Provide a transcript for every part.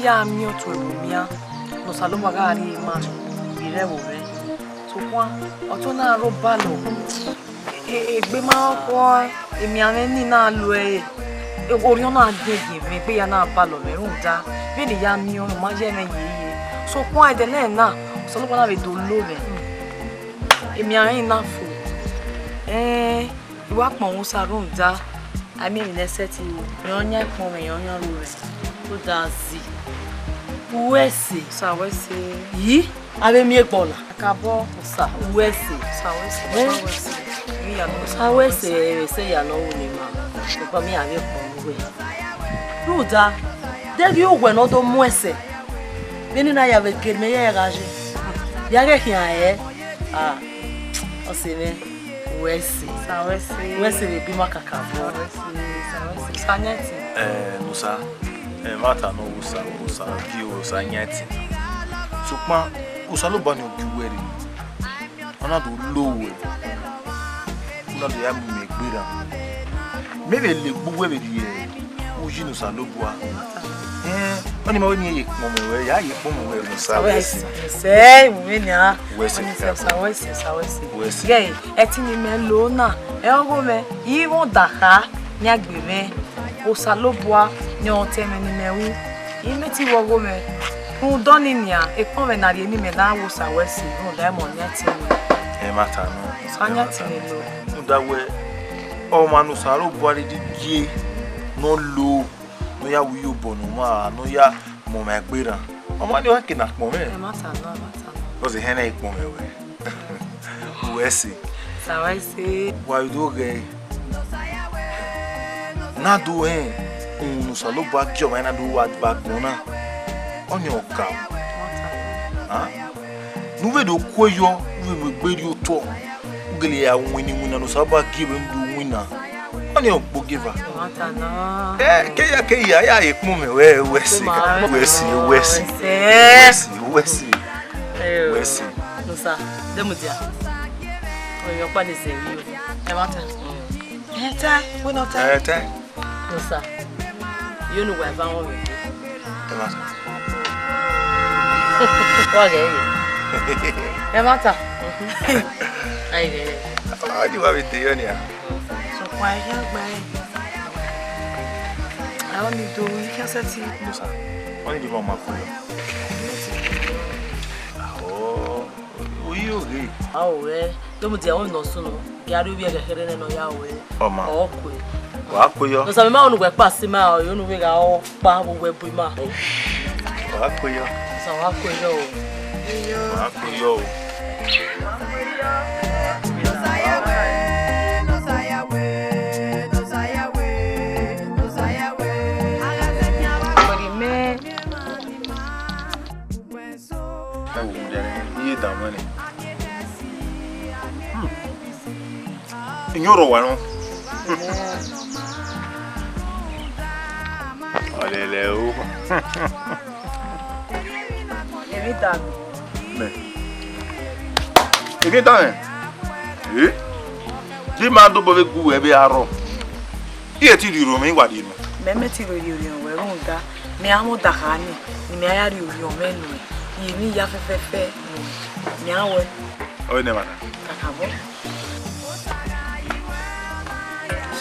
ya mio to mia no salo magari ma bire wo re so kwa o to na ro balo egbe ma ko èmi àwọn ni na lo ori ona agege mi pe ya na balo me run da be ni ya mi o ma je me yeye so kwa ide na salo na be do lo be èmi àwọn na fo ìwà pon wo sa run da ami mi le set yan yan pon me yan yan lo re to da zi uwese sa wese yi ave mi egbola akabo sa uwese sa wese se ya lo ni ma ko mi ave pon we ruda debi ogwe no do mu ese beni na ya ve kelme ya rage ya ge kian o se me wese we bi makakabo wese sa nyeti nusa mata no usa bio sa nyeti sukma usa lo bani ogiwere ona do lowe una do ya me gbera mebe le gbugwe be die uji nusa lo bua oni ma woni ye mo me ya ye po mo we nusa wese se we ni a wese sa wese gay eti ni me lo na ogo me yi won daka ni agbere usa lo bua ni on teme ni mewu imeti wogo me un doni nia e pon ve na ri ni me na wo sa wese un da mo nyati mata no sa nyati ni lo da we o manu sa lo bua ri die no lo no ya wi obo no ma no ya mo ma gbera o ma ni wa kina pon me mata o se hena ipon me we wese sa wese wa do ge na do no salo ba jo ma na do wa ba gona oni oka nu ve do koyo nu ve gberi oto ugele ya wini wina no saba give ndu wina oni ogbo give ke ya ipon me wese no sa demudia o yo pa de se wi o mata ta we no ta no sa you know where I found it. Mata. Ah, you have it there, yeah. So why here, I only do you can set it. No, sir. Only the mama for you. Oh, we okay. Oh, well, don't tell me no sooner. Gary, we are heading no yawe. Oh, ma. Oh, wa koyo no sa me ma onu we pa si ma o yo nu we ga o pa wo we bu ma wa koyo sa wa koyo me ni da mane inyoro wa no Olele o. Evita. Me. Evita me. Di ma do bo be gu e be aro. Iye ti ri ro mi wa di no. Me me ti ri we run ga. Me amu daka ni me aya ri ori o me nu. Yi mi ya fefefe. Mi awe. O ne mata. Kakabo.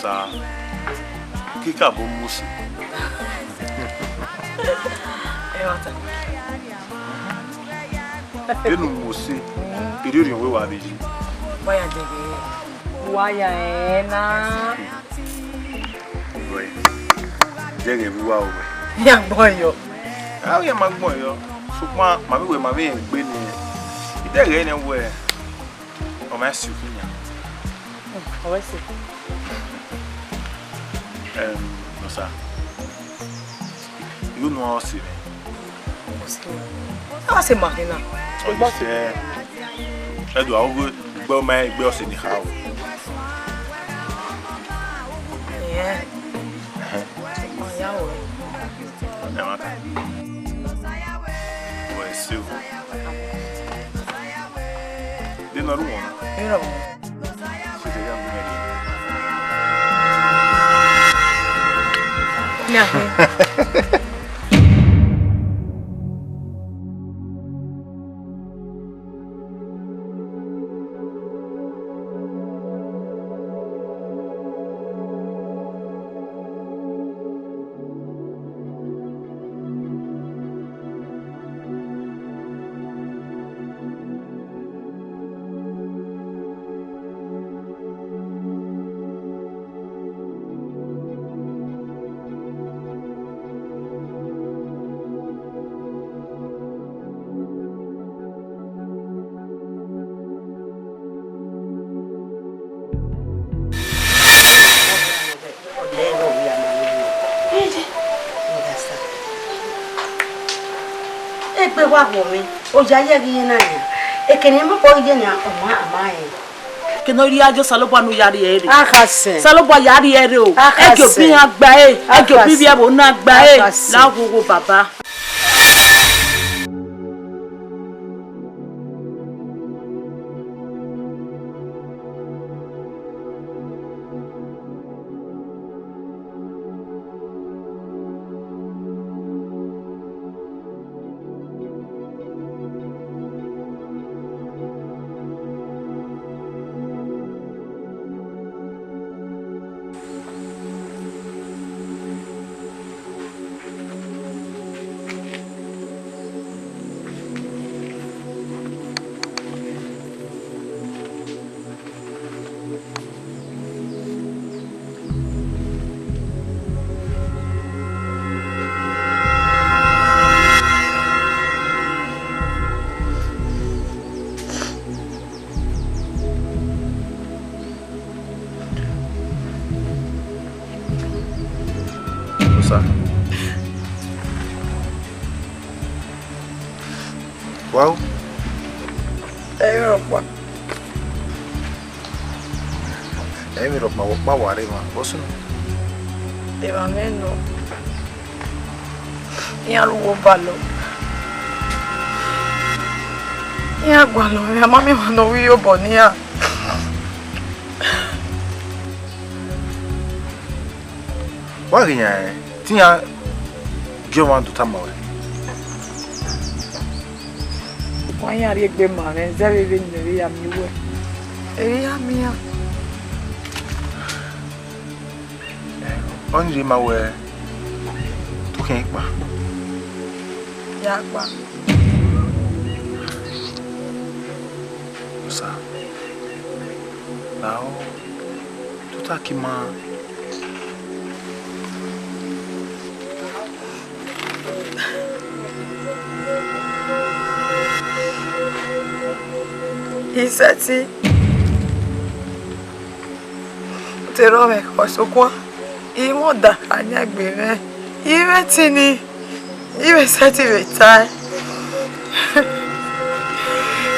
Sa. Kika bo musi. Mata. Enu musi. Iri we wa beji. Waya dege. Waya na. Boy. Dege bi wa o. Ya gboyo. Ah, ya ma gboyo. Sukma ma mi we ma mi gbe ni. Idege ni we. O ma si kunya. O we si. No sa. You know see me. Ah, c'est Marina. O se Edu awu gbo ma gbe o se ni ha o. Yeah. Ya o. Na mata. O se o. De no ru won. Mira. Se te ya mi. Mira. pe wa ho mi o ja ye ri na ya e kene mo ko je na o ma amaye kino ri ajo salobo nu yari ere akase salobo yari ere o ejo bi agba ejo bi bi abo na agba la gogo baba Wow. Emi ma ware ma. Bosu. Eva meno. Ia lugo balo. Ia gualo, mia mami mano wi bonia. Waginya, tinha Giovanni do Tamawe. Why are you going to be very very amiwe? Eya mia. Only my way to Kingma. Yakwa. Sir. Now, to Takima. Isati. Tero me kosokwa. Imo da anya gbere. Iwe tini. Iwe sati retai.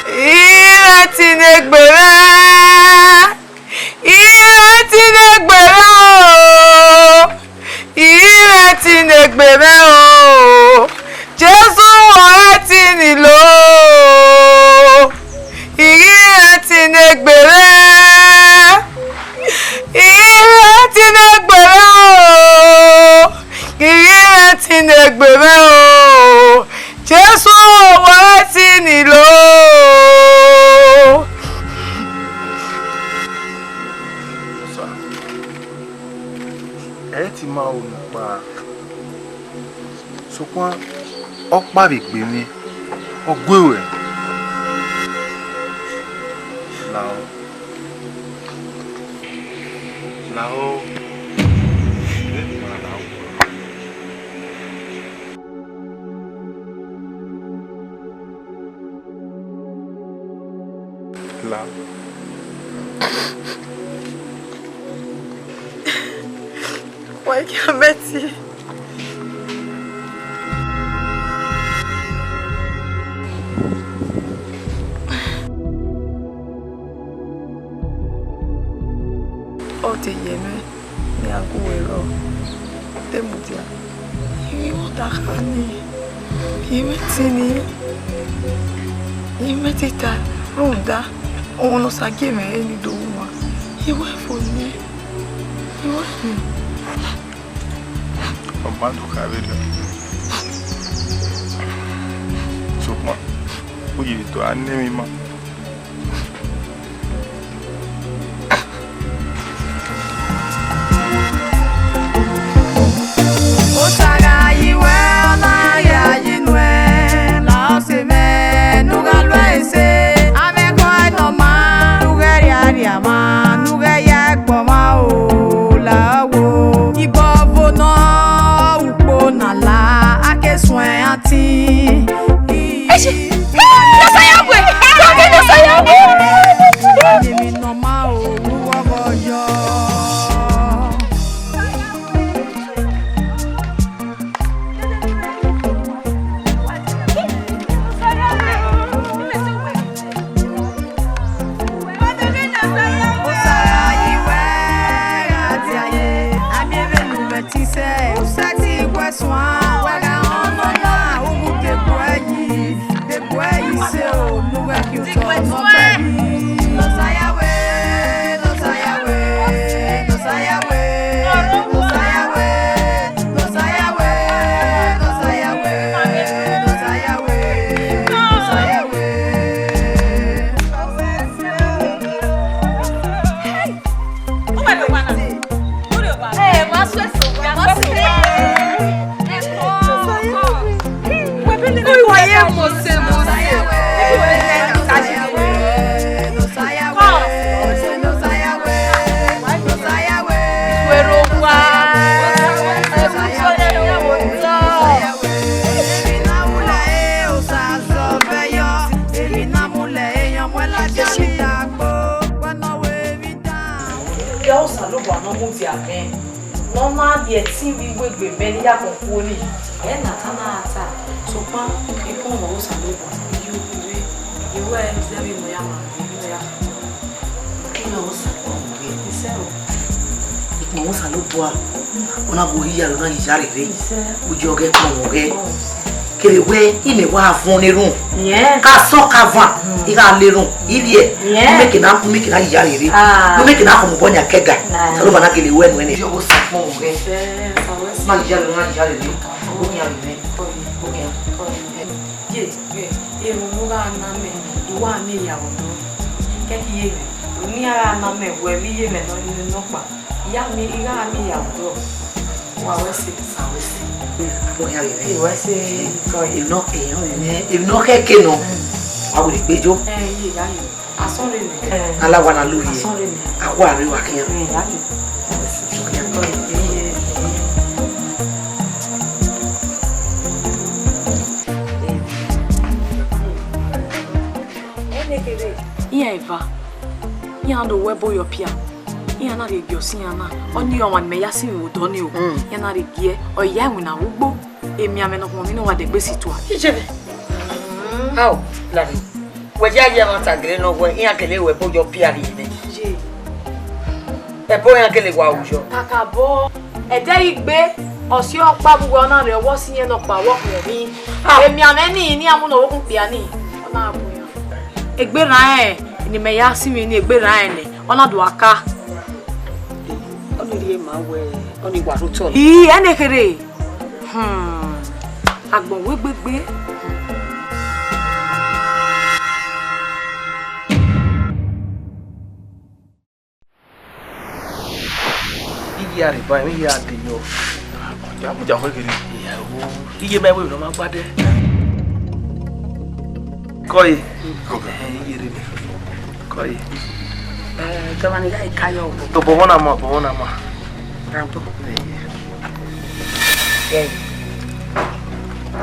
Iwe tini gbere. Iwe tini gbere o. Iwe tini gbere o. Jesu ore tini lo. Jesu wa tini lo Eti ma o pa so kwa okpa be gbe mi ogwewe lao Why can't Betty? Oh, the Yemen, the Aguero, the Mudia. You da honey. You met you met it. Ronda. Oh, no, I give me any do. You went for me. You want me. Mando cabelo. Sukma. Uji to anemi ma. Otaga iwe na ya yinwe la seme nugalwe se ameko no ma nugari aria ma nugaya kpoma o la wo ibovo no soin anti. Aye mose. Girls are no one no move their men. No man the team we work with men ya ko ni. E na kana ata. So pa e ko mo sa no one. You were very no ya ma. Kilo sa ko we isero. Mo sa no boa. Ona bo hiya lo na ijare re. Ujoge ko mo ge. Kele we ime wa fun ni run. Yeah. Ka so ka van. Ira le run. Ilie. Make na ijare re. Make na ko mo bonya kega. So lo bana kele we no ni. Yo sa mo ge. Ma ijare re. Ko ni abi me. Ko ni. Ye mo ga na me. Iwa mi ya o. Ke ki ye me. Ni ara na me we mi ye me no pa. Ya mi iga mi ya o. Wa we se sa we se. Ìwọ ṣe ìná kẹ́kẹ́ nù àwọn ìgbẹ́jọ́ aláwa náà lórí ẹ̀ àwọ̀ àríwá kí ẹ̀. Iya eva iya ndo webo yo pia iya na de gyosi yana oni yo wan me yasi wo do ni o ya na de gie o ya wu na ugbo emi ame no mi no wa de gbesi to a Ichebe how lari weja ya ma tagre no we iya kele webo yo pia ri ni je e bo ya kele wa ujo kakabo ede igbe osi opa gbogbo na re owo si yen no pa wo ko mi emi ame ni amu no wo kun pia ni ona abu yan egbe ran ni me yasi mi ni egbe ran ni ona do aka oni ri ma we oni wa ro to enekere agbon we gbegbe iya re ba mi ya de yo ja mo ja ko kiri iya o iye me we no ma gbade koi iye re koi Giovanni dai kayo to bona ma rampo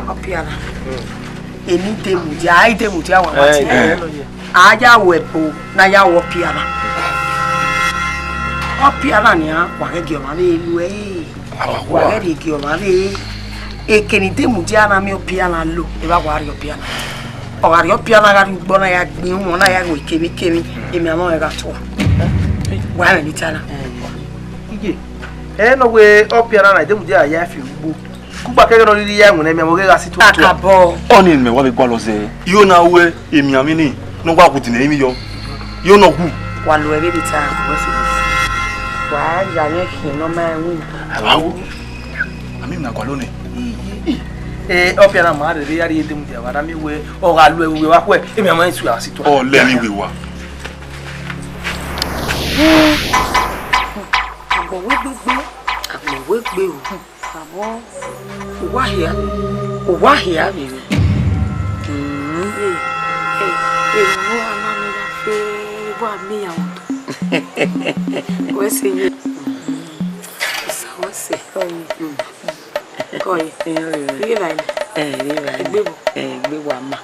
opiana eni temu dia ai temu dia wa mati aja wepo na ya wo piana opiana ni a wa ge ma le lu wa ge ki o ma le ekeni temu dia na mi opiana lo e ba wa ri opiana o ga ri opiana ga ri gbona ya gbin mo na ya go kemi emi amo e ga to wa ni tana iye no we opiana na temu dia ya fi ugbo kugba kege no ri ya enwe na mi mo ge ga si to akabo oni me wa be gba lo ze yo na we emi ami ni no gba kuti na emi yo no gu wa lo e be ta ko se wa ya ye ki no ma wi awo ami na gba lo ni opiana ma re ya ri temu dia wa na mi we o ga lu ewe wa ko emi amo nsu ya si to o le ni we wa agbo we gbe o abo wa hia ni ero ana mi la fe wa mi ya o we se ye sawa se koi ri la ni egbe wa ma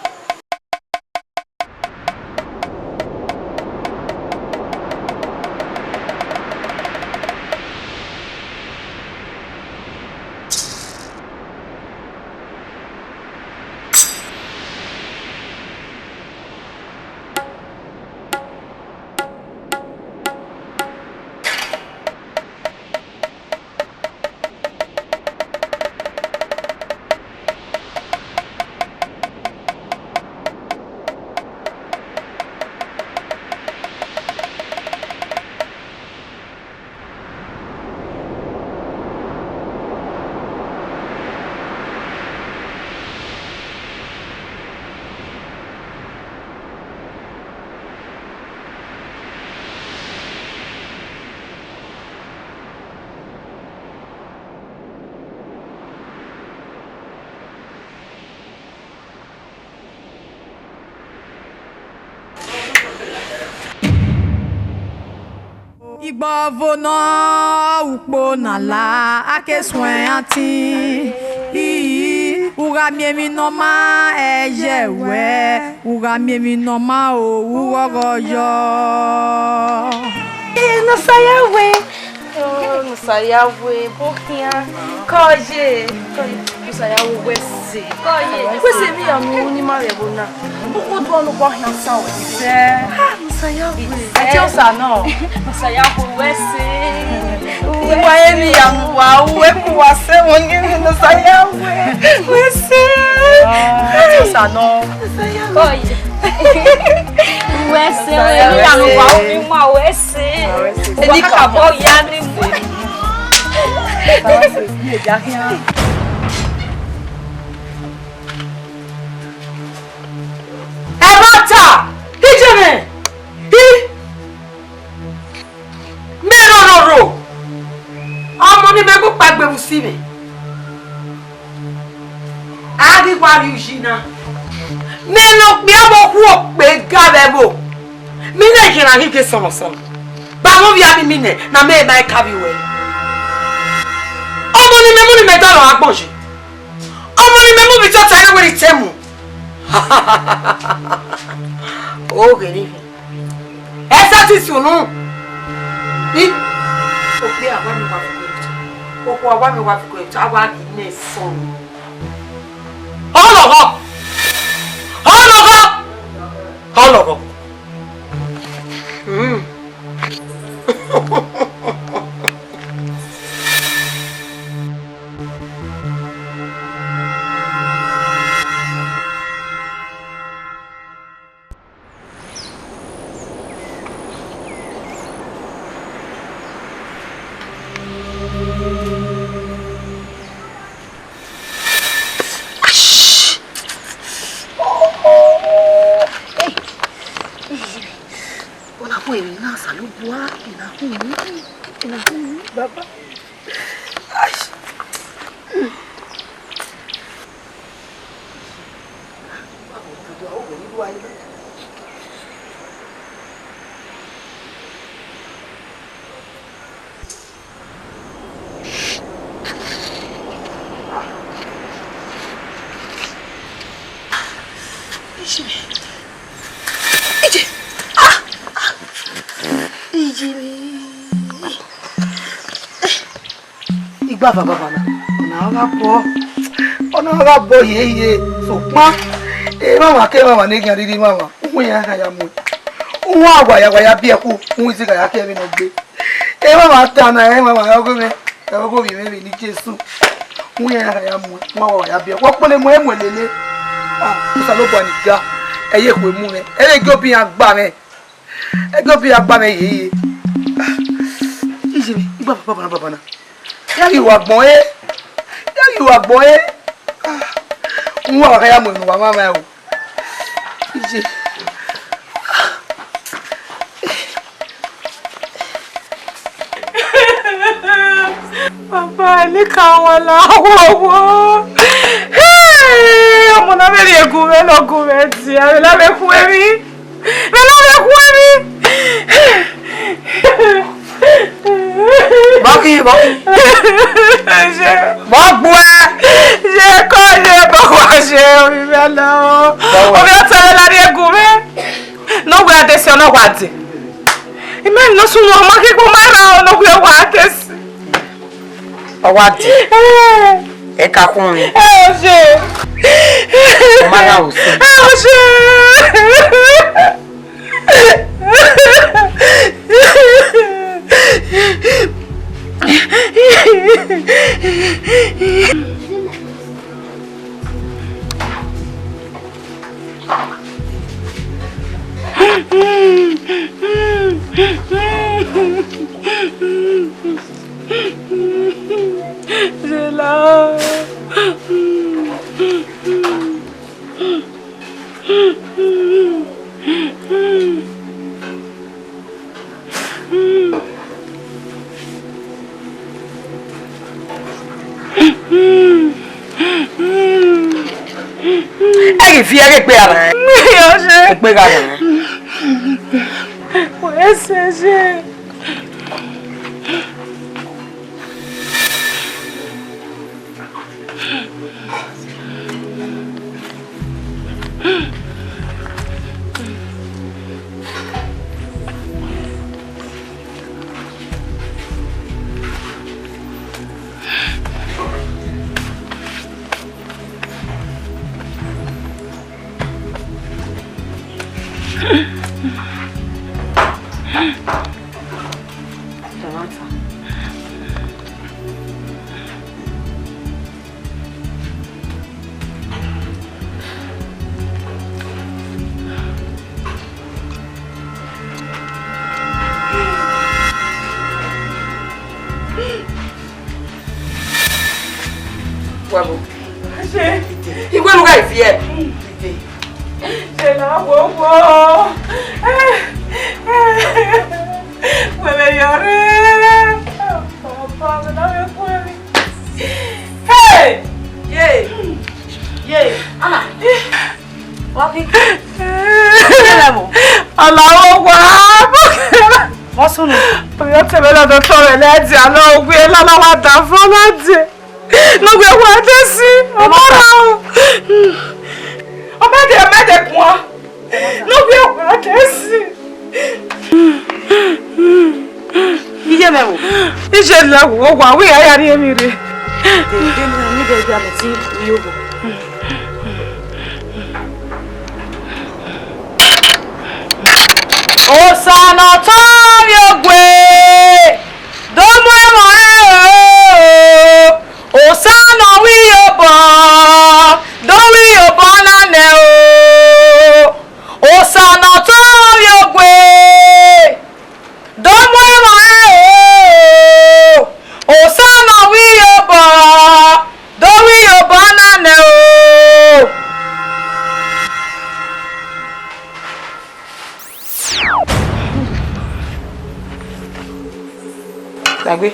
Igbovona ukpo nala ake soyanti ura miemi noma ejewe ura miemi noma o urogoyo No sayawe. Oh, no sayawe. Pouquinho. Koje. No sayawe wese. Koje. Wese mi anu ni marebona. Pouco do ano corre na saúde. No sayawe. Ati osa no. No sayawe wese. Uwa emi anu wa uwe kuwase wonge no sayawe. Wese. Ati osa no. Koje. Wese, ele já não vai uma wese. Ele acabou já nem foi. Evata! Hijeme! Hi! Merororo! Ọmọ ni mẹ́kú pàgbẹ̀wò sí mi. Adigbari Ujina. Nínú pé ọmọ kú òpè gàbẹ̀bò. Mi náà ìkìrà híkè sọ̀rọ̀sọ̀rọ̀. Bàmú bí abí mi nẹ̀ na mẹ́ ẹ̀bá ẹ̀kábí wẹ̀. Ọmọ ni mẹ́mú ni mẹ́dọ̀rọ̀ agbọ̀nṣe. Ọmọ ni mẹ́mú bí tọ́ta ẹ̀wẹ̀rì tẹ́mù. Oge ni. Essa ti sunu. Ni. O pe àwa mi wa fi ko. Oko àwa mi wa fi ko. Àwa ki ne son. Ologo. Ologo. Ologo. Baba. Igba baba bana ona ga bo yeye so pa e mama ke mama ne gan riri mama ohun ya ka ya mu ohun agwa ya bi eku ohun isi ka ya ke mi no gbe e mama ta na e mama ya go bi me ni Jesu ohun ya ka ya mu wa ya bi eku pele mo e mo lele so lo bo ni ga eye ko mu me e le go bi agba me e go bi agba me yeye iji igba baba bana Yari wa gbon e. Nwa wa ya mo nu wa mama e o. Ije. Papa, ni ka wala wo. Ọmọ na me le gun me lo gun me ti. Ave la me ku emi. Me la me ku emi. Baki. Bagbo e. Je ko wa je omi me lo. O me ta la ri egun me. No gbe atesi ona wa ti. Ime no sunu ọmọ ke ko ma ra no gbe wa atesi. Awati. E ka kun mi. O se. O ma ra o se. O se. Ai fiere pe ara. Yo se. Pe ga na. Pues se. Bravo. Il va nous faire. C'est là, bobo. Puede llorar. Papá, me da bien. Hey! Yeah. Yeah. Ana. Wapi. Allahu Akbar. What's on? Yo te veo doctor Eledi, alo gbe la la wa da fun lade. No gbe wa de si. Ọmọ de kwa. No gbe wa de si. Ije mewo. Ije la wo wa we aya ri emi re. De ni be bi ame ti yogo. Osana to yogwe. Domo mo Osana wi yobo. Do wi yobo na ne o. Osana to yogwe. Domo mo Osana wi yobo. Do wi yobo na ne o. Gbàgbé.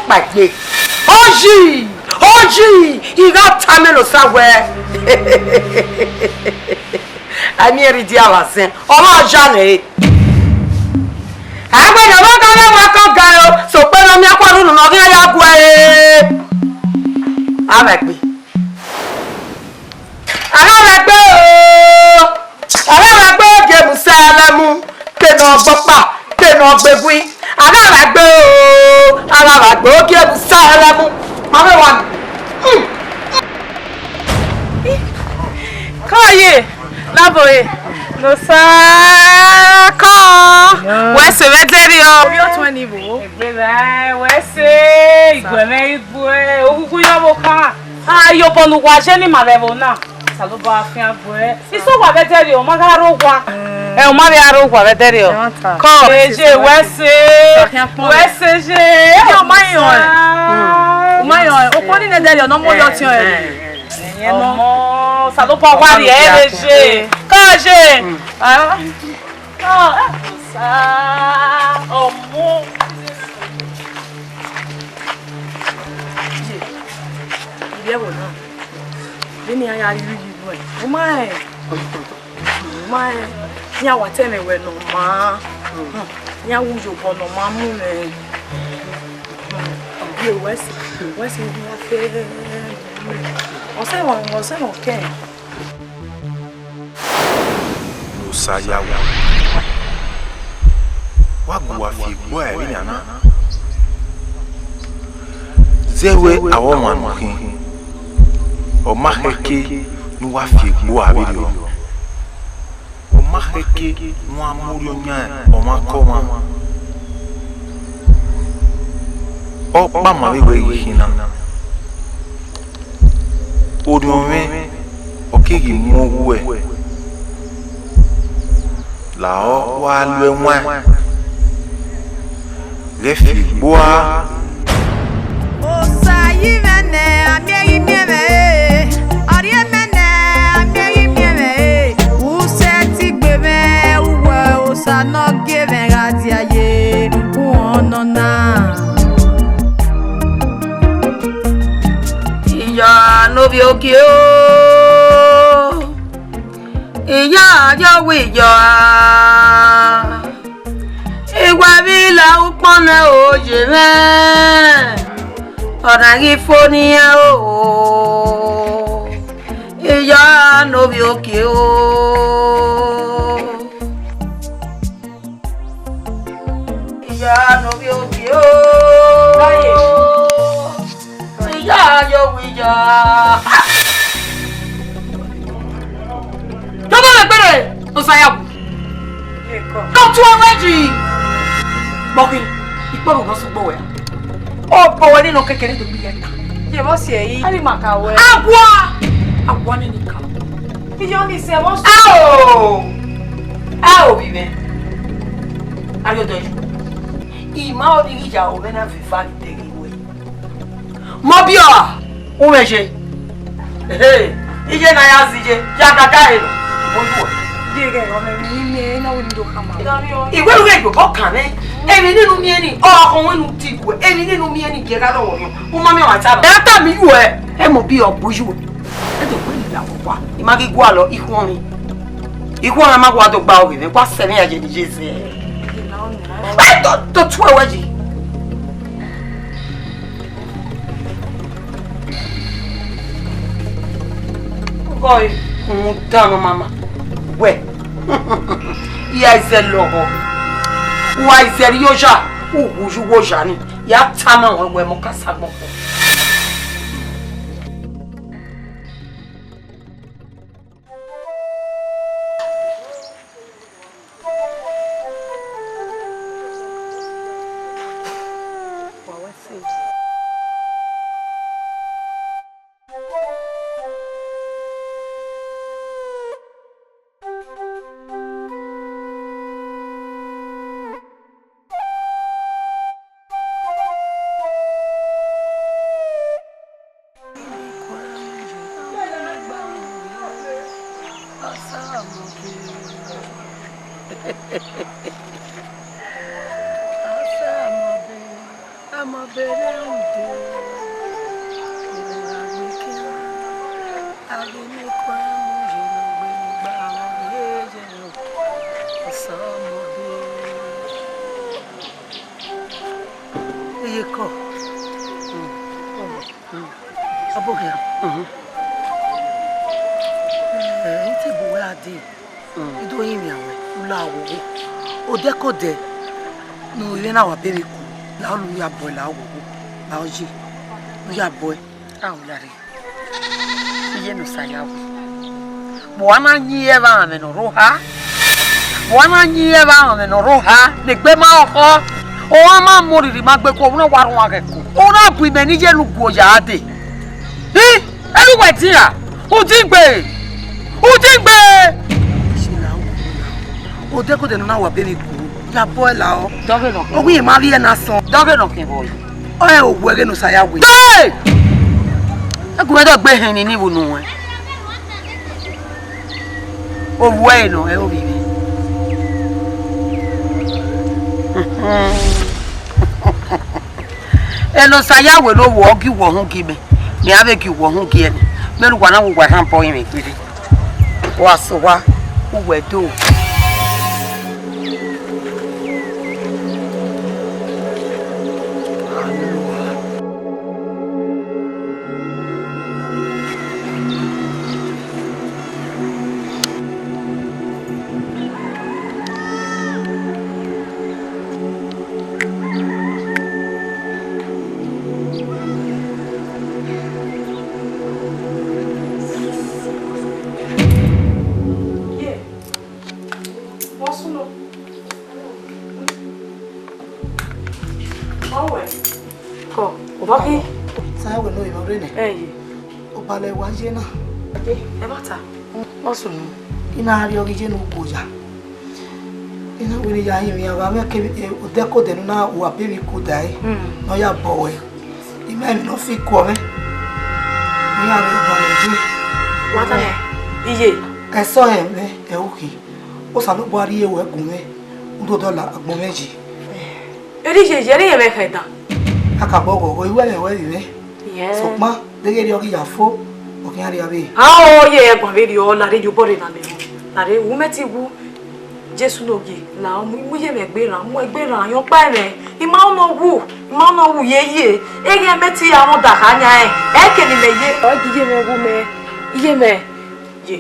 Pàgbé Oji ìgá tamelo sáwẹ àmì èrìdí àwàsìn ọlọ́ọ̀jà nìyí àgbẹ̀yìn ọ̀rọ̀ kan lẹ́wọ̀n kan ga ẹ̀ sọ̀pẹ́ lọ́mí akọ́rù nù ọ̀gá yà gbọ́ ẹ̀ àrẹ̀gbẹ̀ gẹ̀mù sẹ́lẹ̀mú kẹ̀nà ọgbọ́pà kẹ̀nà ọgbẹ̀gbẹ̀ àrẹ̀gbẹ̀ aláràgbẹ̀ ó gẹ̀mù sẹ́lẹ̀mú màmá wà ní. Kọ́yè lábòye ló sáàkọ́ wẹ́sẹ̀ wẹ́tẹ́rì ọ. Orí ọ̀tún ẹni ìbò. Ìgbéra wẹ́sẹ̀ ìgbẹ̀mẹ́ ìgbò ẹ̀ òkúkú yọ̀bọ̀ kan. Ayọ̀ bọ̀lù wà jẹ́ ní màlẹ́bọ̀ náà. Sàlùbọ̀ àfihàn bò ẹ́. Ìsọ̀wà wẹ́tẹ́rì ọ, mọ́ká arógbà. Ẹ ò má rí arógbà wẹ́tẹ́rì ọ. Kọ́ ṣe wẹ́sẹ̀ ṣe. Ẹ ò má yàn ẹ̀. Ò má yàn ẹ̀. Òpó nínú ẹ̀dẹ̀rì ọ̀nà mọ́ yọ ti ẹ̀. Ọmọ sàlùpọ̀ wárí ẹ̀ lè ṣe. Kọ́ ṣe. Ọmọ. Ìyẹ̀wò náà. Bí ni ayé ayé yìí lọ ẹ̀. Ó máa ẹ̀ ní àwọ̀ tẹ́lẹ̀wẹ̀ nà máa. Ní àwùjọ bọ̀ nà máa mú rẹ̀. Bí o wẹ́sì ní wọ́n fẹ́. Ọ̀sẹ̀ wọn kẹ́ ẹ̀. Ló sáyàwó. wa fi gbo e bi yana zewe awon wan mohin o maheke nu wa fi gbo abi lo o maheke nu amurio nya o makoma o pa ma we hina o dome o kigi mo we lao wa lwe nwa refi boa o sayi mene amiyi mieme ari mene amiyi mieme u seti gbeme uwe o sa no geve radi aye u onona iya no bi oke o iya yo wi yo igwa bi la upone oje me ona gi foni o iya no bi oke o iya no bi oke o iya yo wi yo no saya come to already bokin ipo mo so gbo we o bo we nínú kékeré tó bi yeta ye mo se yi ari makawe agwa ni nika bi yo ni se mo ao vive ayo do ima o di ja o bena fi fa tegi we mo bi o meje ije na ya sije ya kaka elo mo ju Jege ome mi na wo ndo kama. Iwe lu ego bokan e. Emi nínú mi eni o kon wonu ti ku. Emi nínú mi eni je ga lo wo. Mo ma mi wa ta. E ta mi yu e. E mo bi obuju. E to pe ni la wo pa. I ma gi gwa lo iku mi. Iku ara ma gwa to gba o mi kwa se ni aje ni Jese. E to tu waji. Boy, dano mama. Ouais. Il y a des logos. Ou a des yoja. Ou bouge wojani. Il y a tama ouais mon kasabo. Odekode no ile na wa bebe ku la olu ya boy la owo la oji no ya boy a o yare iye no sayawo bo ana nyi e ba me no roha bo ana nyi e ba me no roha le gbe ma oko o ma moriri ma gbe ko una warun wa ke ku o na bu me ni je lu gu oja ade elu we ti ra o ti gbe Odekode no na wa bebe ku ya boy la o doge no ogun e ma ri e na son doge no kin boy o e o gwere no saya we egun me do gbe hin ni wonu e o we no e o bibi e no saya we no wo gi wo hun gi me ni ave gi wo hun gi e me ru wa na wo wa han po yin mi piri wa so wa wo we do Ọwẹ́. Kọ̀, kò bá kí. Sáyẹ̀wò náà ìmọ̀ rẹ̀ nẹ̀. Ẹ̀yẹ. Ó balẹ̀ wáyé náà. Ẹ bá ta. Wọ́n sùn nù. Iná arí ọgí jẹ́ nù kòjà. Iná wíri ya yìí yàrá mẹ́kẹ́ òdẹ́kọ̀dẹ̀ nínú àwọ̀ àbẹ́bí kòdà ẹ̀. Náà yà bọ̀ wẹ̀. Ìmọ̀ ẹ̀mí náà fi kọ̀ mẹ́. Ní àrẹ ìbàlẹ̀ jẹ́. Wọ́n tán ẹ̀. Iye. Ẹ̀sọ́ ẹ̀ mẹ́ ẹ̀ òkè. Ó sàlùbọ̀ àrí ewu ẹ̀gùn mẹ́. Ń tó dọ́là àgbọ̀n méjì. Eríṣe ìjẹ́rí yẹn mẹ́fẹ̀ẹ́ dàn. Akàbọ̀ gọ̀gọ̀ ìwé ẹ̀wẹ̀ ìwé. Sọ̀pọ̀n dégé di ọkì yà fó ọkì àrí abẹ́. Àwọn yẹ ẹ̀gbọ̀n mi rí ọ láre ju bọ́ọ̀rẹ̀ náà lẹ́nu. Láre wú mẹ́tì wú. Jésù lògì làwọn mú yé mẹ́ gbéra mú ẹgbẹ́ ra yan pẹ́ rẹ̀. Ìmọ̀ ọ̀nà wù yéyé. Ege mẹ́tì àwọn dàkányà ẹ̀. Ẹ kèlè mẹ́ yé. Ọ̀ jíjẹ́ mẹ́ wú mẹ́. Iye mẹ́. Yé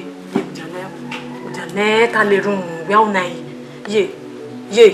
ìjànẹ́ ta lè rún wíwá ọ̀nà yìí. Yé.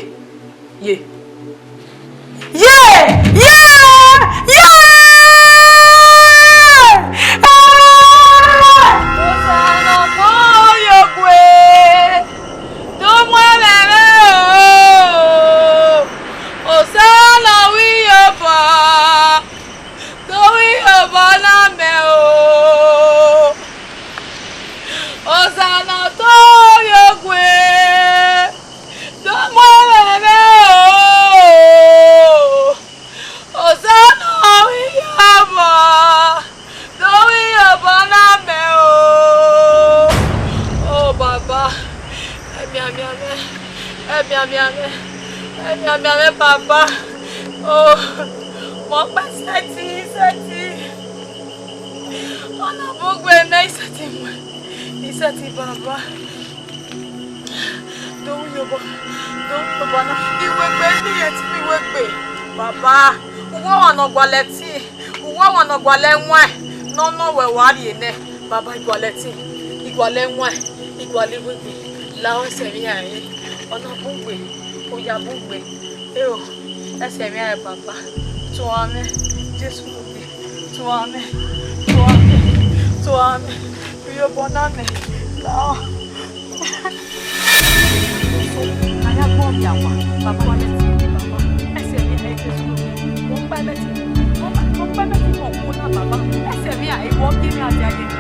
Papa, oh, mo pa seti. Ona bugwe na iseti baba. Don't you na iwegbe ni yeti iwegbe. Baba, uwo wana gwaleti, uwo wana gwale nwa. No we wari ene. Baba igwale nwa, igwale wegbe. La o se mi aye. Ona bugwe, oya bugwe. Eu, essa é minha papa. Tu ame, Jesus, tu ame. Eu vou na me. Não. Aí a bom diabo, papa vai meter, papa. Essa é minha Jesus. Vamos para meter. Vamos para meter com na papa. Essa é minha, eu vou que minha dia.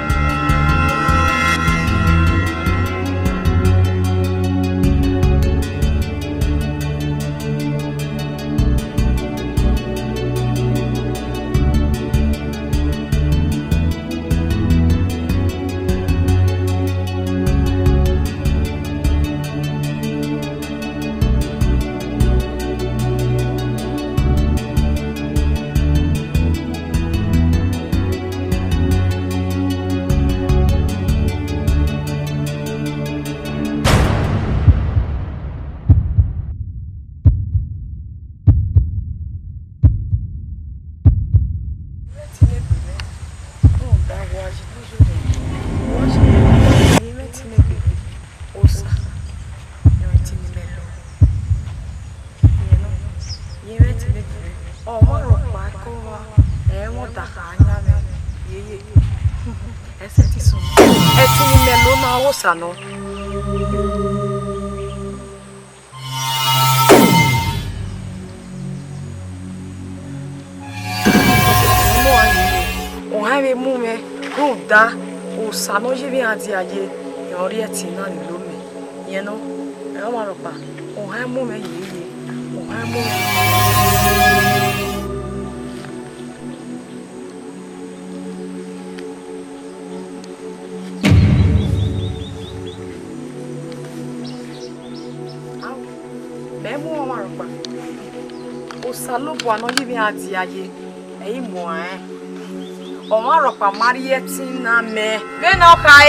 No. On avait moumé, Rouda, au salon, j'ai bien dit à Dieu, et on réatina le lomé. You know, on a un moumé, on a un moumé. Salobo ano yibi ati aye eyi mo o ma ro pa marieti na me be na ka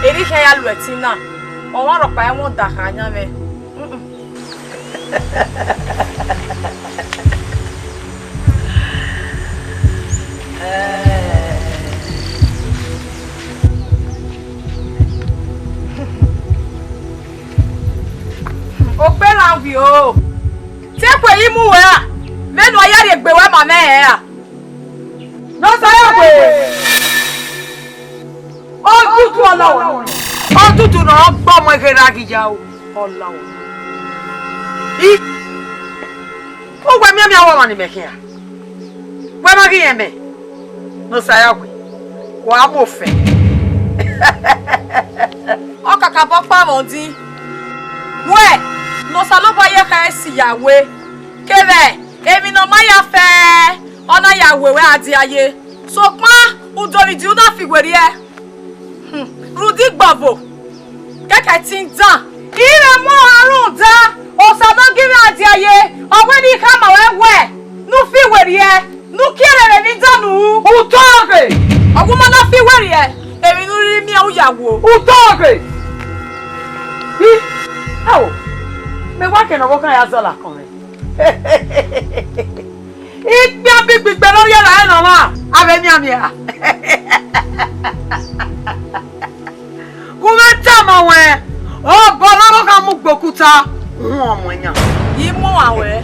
eri ke ya lueti na o ma ro pa e mo da ka nya me o pe la wi o te pe yi mu we a menu ayare gbe wa mama e a no sayo pe o tutu Ọlọ́run o tutu no gbo mo ikera gija o Ọlọ́run O gwa mi awa mani mekia. Gwa magi yeme. No saya we. Wa mo fe. O kaka bo pa mo din. We, no salobo ye ka esi yawe. Kebe, emi no ma ya fe. Ona yawe we adi aye. So pa, udori di una figweri e. Rudi gbavo. Keke tin dan. Ire mo arun da. O salo gire adi aye. Owe ni ka ma we. Nu figweri e. Nu kire ni danu. Utoge. Owo ma na figweri e. Emi nu ri mi o yawo. Utoge. Awo. Me wa ke no wo kan ya zola kan me. Igbe gbigbe lórí ara e no ma. Ave mi amia. Kuma tama we. O boloro kan mu gbokuta. Omo yan. Imo awe.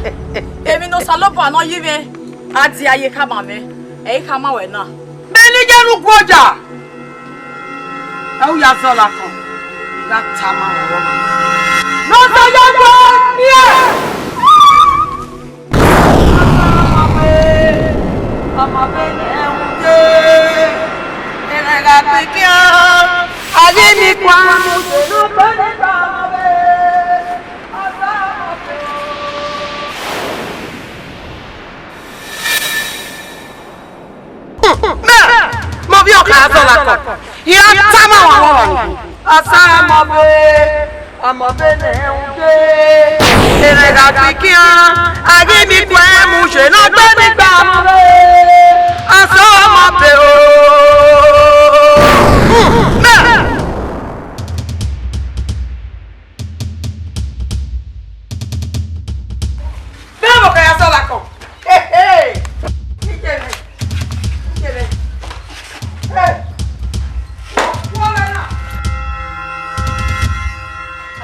Emi no salobo ana yiwe. Adi aye ka ma me. E ka ma we na. Me ni jenu gboja. Awu ya zola kan. Iga tama wo ma. No so yo go nie. Ama bene unje. Elega pekia. Aye mi kwa mo se no bene ka be. Mo bi o ka so la ko. Ya tama wa ni. Asa mo bene unje. Elega pekia. Aye mi kwa mo se no bene ka be. Asa mo be o. Vamos que ya sola con. Hey. Hey.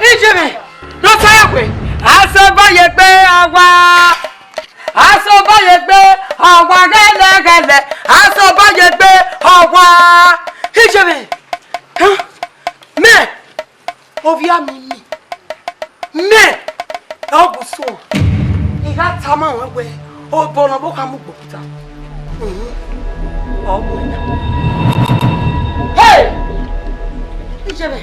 Ijeme. No saya pe. Aso baye pe awa. Aso baye pe awa gele. Aso baye pe awa. Ijeme. Me. Ovia mimi. Me. Obuso. Iga tama wewe. O bono boka mu gbokuta. Omo ina. Hey! Ijebe.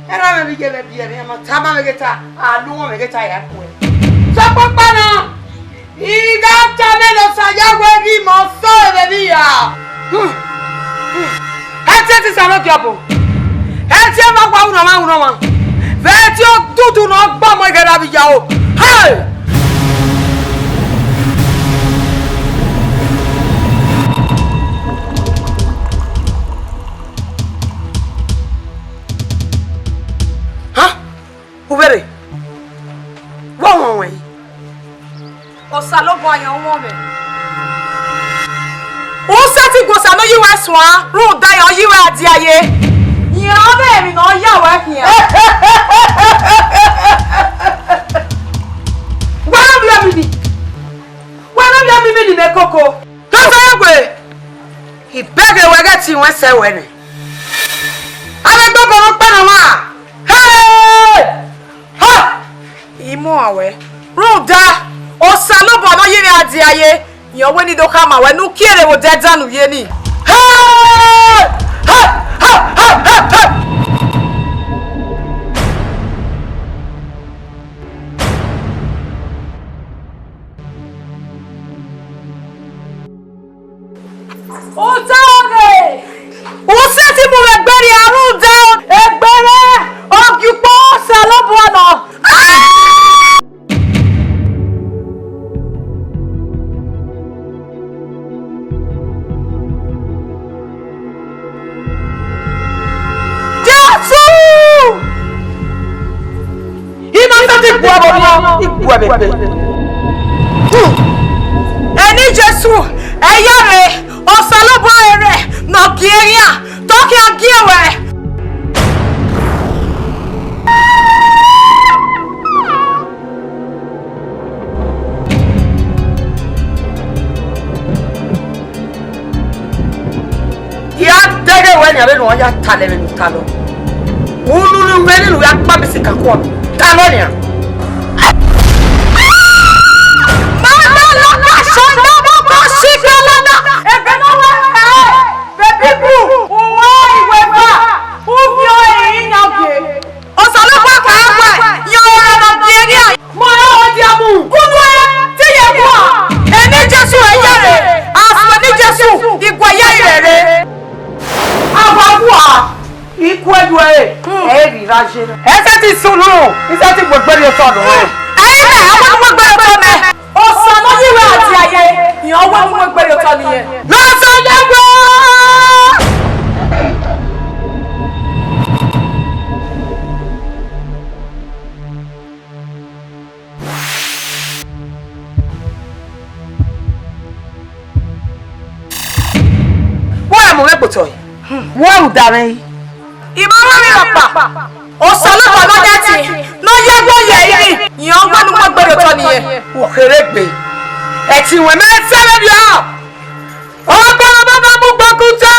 Era me bigele biere ma tama megeta. Alu mo megeta ya ko. Sapapa na. Iga tame no sayawe ri mo so bebi ya. Ete ti sano kiabo. Ete ma gba uno ma. Veti o dudu no gba mo igera bi ya o. Hey! Ubere. Wọ́n wọ̀nyí. Osa lo bo ayan won me. O se ti gosa no yiwe sun a, run da yan yiwe adi aye. Yan be mi no yawo kian. Wọ́n bia mi ni me koko. To so yegbe. Ibege wege ti won se we ni. Ale gbogbo ro pa na wa. Hey! Ha! Imo awe. Ruda. Osa lo bo no yiwe adi aye. Yan we ni do ka ma we nu kiere wo de danu ye ni. Hey! Ha! Ha! Ha! Ha! Otage! Ose ti mo egberi arun da egbere ogipo salobo ana. Jesu! Ino ti ku abo ni iku abebe. Eni Jesu, eyare osalobo ere no gieria, toki agiewe. Ya dege we ni abe no ya tale me talo. Unu ni we ni ya pa bi sika ko. Talo ni. mu. Kudu ti ye kwa. Eni Jesu eyere. Asma ni Jesu igwa yere. Abagwa ikú edu e ri raje. Ese ti sunu. Ise ti gbogbo ri so do. Aye àwọn mo gbe to me. O so mo yiwe àti ayé. Yan wo mo gbe ri to niyen. Lo so legbo. Mo me poto yi wo udare yi imara mi rapa o salo ko lo jati no ye gbo ye yi yan gbo nu mo gbere to niyen wo keregbe e ti we me sele bi o gbo baba mu gbokuta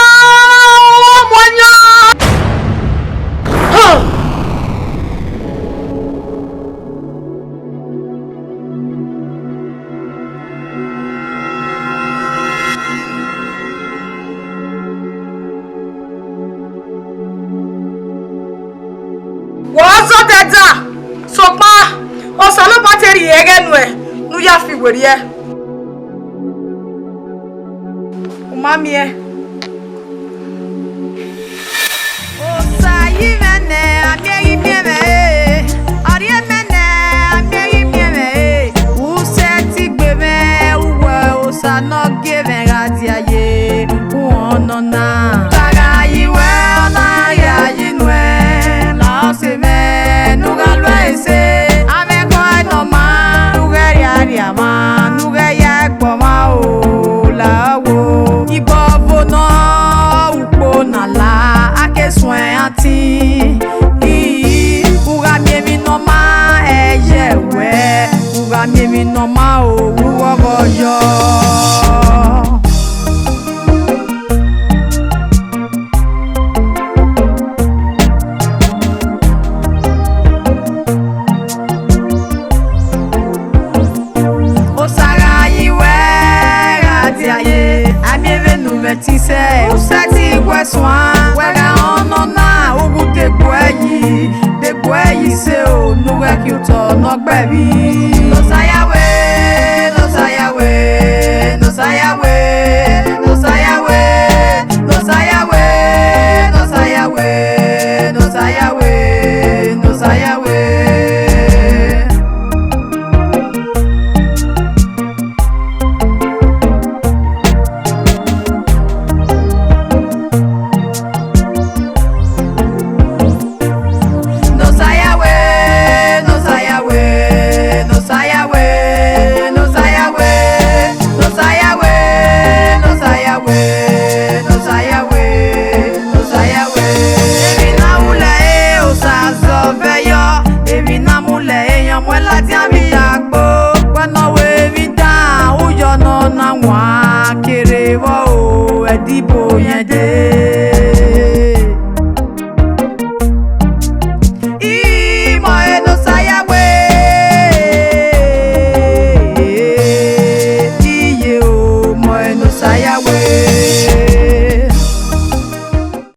mo yan Wozo deda sopa o salo bateri egenu e nu ya fi weri e o mami e o sayi mene amiyi mieme ari mene amiyi mieme u seti gbeme uwe o sano geve radi aye u onona taga yiwe ona ya yinwe se me nuga loese ame ko no ma nuga ya ma nuga ya gbo ma o la wo ibo bono upo na la akesun anti i uga mi no ma eye we uga mi no ma o wo boyo ti se o sati gwesoan wega ono na ogu de gweyi se o nuwe ki o to no gbebi